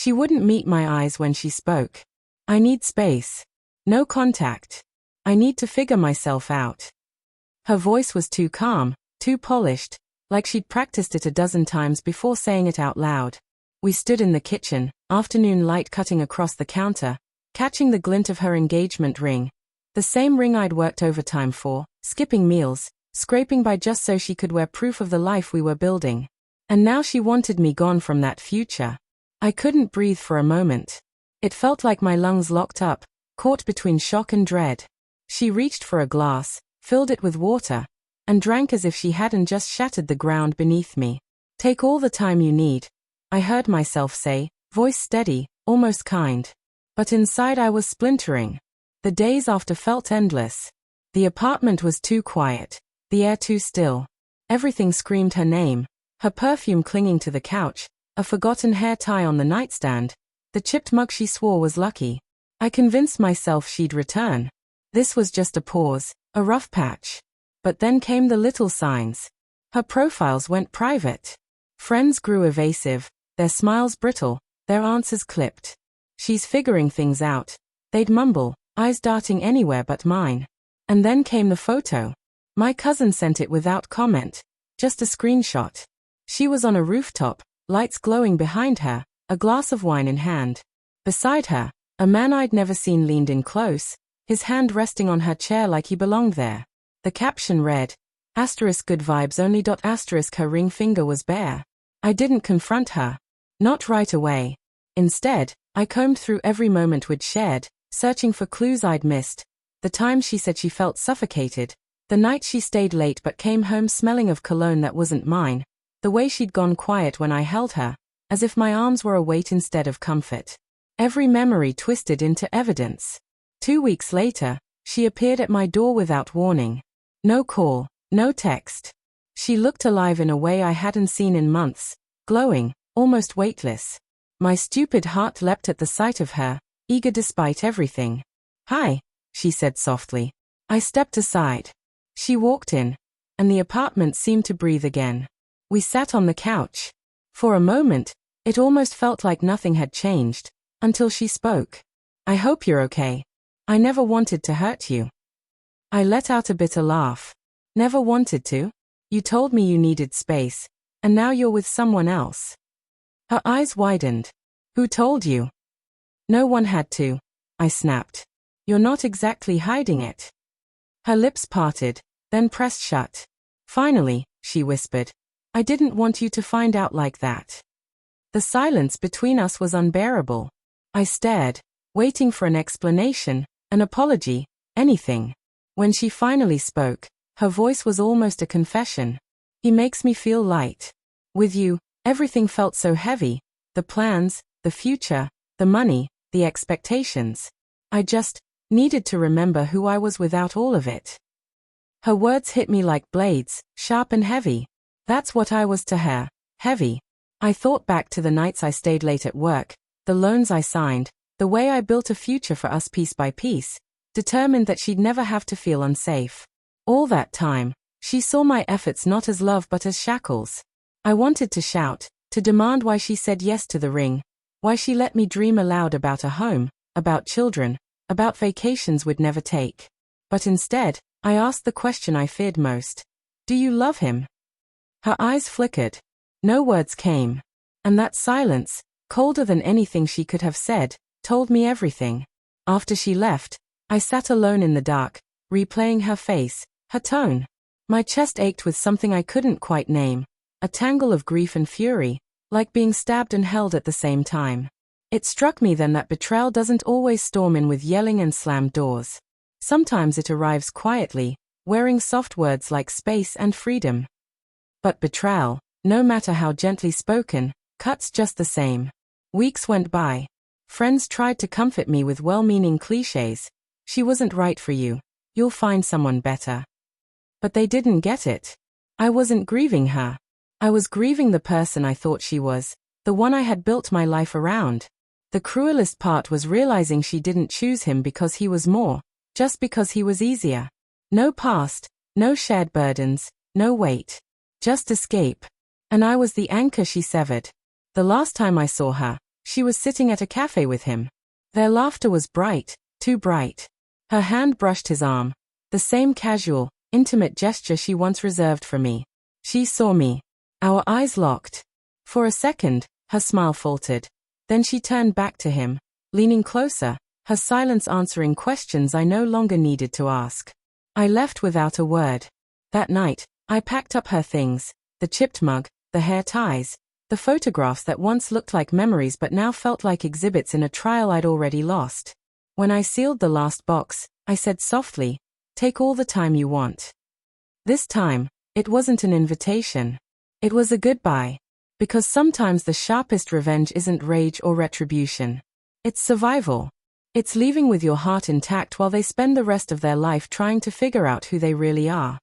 She wouldn't meet my eyes when she spoke. I need space. No contact. I need to figure myself out. Her voice was too calm, too polished, like she'd practiced it a dozen times before saying it out loud. We stood in the kitchen, afternoon light cutting across the counter, catching the glint of her engagement ring. The same ring I'd worked overtime for, skipping meals, scraping by just so she could wear proof of the life we were building. And now she wanted me gone from that future. I couldn't breathe for a moment. It felt like my lungs locked up, caught between shock and dread. She reached for a glass, filled it with water, and drank as if she hadn't just shattered the ground beneath me. Take all the time you need, I heard myself say, voice steady, almost kind. But inside I was splintering. The days after felt endless. The apartment was too quiet, the air too still. Everything screamed her name, her perfume clinging to the couch, a forgotten hair tie on the nightstand, the chipped mug she swore was lucky. I convinced myself she'd return. This was just a pause, a rough patch. But then came the little signs. Her profiles went private. Friends grew evasive, their smiles brittle, their answers clipped. She's figuring things out, they'd mumble, eyes darting anywhere but mine. And then came the photo. My cousin sent it without comment, just a screenshot. She was on a rooftop, lights glowing behind her, a glass of wine in hand. Beside her, a man I'd never seen leaned in close, his hand resting on her chair like he belonged there. The caption read, * good vibes only. * Her ring finger was bare. I didn't confront her. Not right away. Instead, I combed through every moment we'd shared, searching for clues I'd missed. The time she said she felt suffocated. The night she stayed late but came home smelling of cologne that wasn't mine. The way she'd gone quiet when I held her, as if my arms were a weight instead of comfort. Every memory twisted into evidence. 2 weeks later, she appeared at my door without warning. No call, no text. She looked alive in a way I hadn't seen in months, glowing, almost weightless. My stupid heart leapt at the sight of her, eager despite everything. "Hi," she said softly. I stepped aside. She walked in, and the apartment seemed to breathe again. We sat on the couch. For a moment, it almost felt like nothing had changed, until she spoke. "I hope you're okay. I never wanted to hurt you." I let out a bitter laugh. "Never wanted to? You told me you needed space, and now you're with someone else." Her eyes widened. "Who told you?" "No one had to," I snapped. "You're not exactly hiding it." Her lips parted, then pressed shut. "Finally," she whispered. "I didn't want you to find out like that." The silence between us was unbearable. I stared, waiting for an explanation, an apology, anything. When she finally spoke, her voice was almost a confession. "He makes me feel light. With you, everything felt so heavy. The plans, the future, the money, the expectations. I just needed to remember who I was without all of it." Her words hit me like blades, sharp and heavy. That's what I was to her, heavy. I thought back to the nights I stayed late at work, the loans I signed, the way I built a future for us piece by piece, determined that she'd never have to feel unsafe. All that time, she saw my efforts not as love but as shackles. I wanted to shout, to demand why she said yes to the ring, why she let me dream aloud about a home, about children, about vacations we'd never take. But instead, I asked the question I feared most. "Do you love him?" Her eyes flickered. No words came. And that silence, colder than anything she could have said, told me everything. After she left, I sat alone in the dark, replaying her face, her tone. My chest ached with something I couldn't quite name, a tangle of grief and fury, like being stabbed and held at the same time. It struck me then that betrayal doesn't always storm in with yelling and slammed doors. Sometimes it arrives quietly, wearing soft words like space and freedom. But betrayal, no matter how gently spoken, cuts just the same. Weeks went by. Friends tried to comfort me with well-meaning clichés. "She wasn't right for you. You'll find someone better." But they didn't get it. I wasn't grieving her. I was grieving the person I thought she was, the one I had built my life around. The cruelest part was realizing she didn't choose him because he was more, just because he was easier. No past, no shared burdens, no weight. Just escape. And I was the anchor she severed. The last time I saw her, She was sitting at a cafe with him. Their laughter was bright, too bright. Her hand brushed his arm. The same casual, intimate gesture she once reserved for me. She saw me. Our eyes locked. For a second, her smile faltered. Then she turned back to him, leaning closer, her silence answering questions I no longer needed to ask. I left without a word. That night, I packed up her things, the chipped mug, the hair ties, the photographs that once looked like memories but now felt like exhibits in a trial I'd already lost. When I sealed the last box, I said softly, "Take all the time you want." This time, it wasn't an invitation. It was a goodbye. Because sometimes the sharpest revenge isn't rage or retribution. It's survival. It's leaving with your heart intact while they spend the rest of their life trying to figure out who they really are.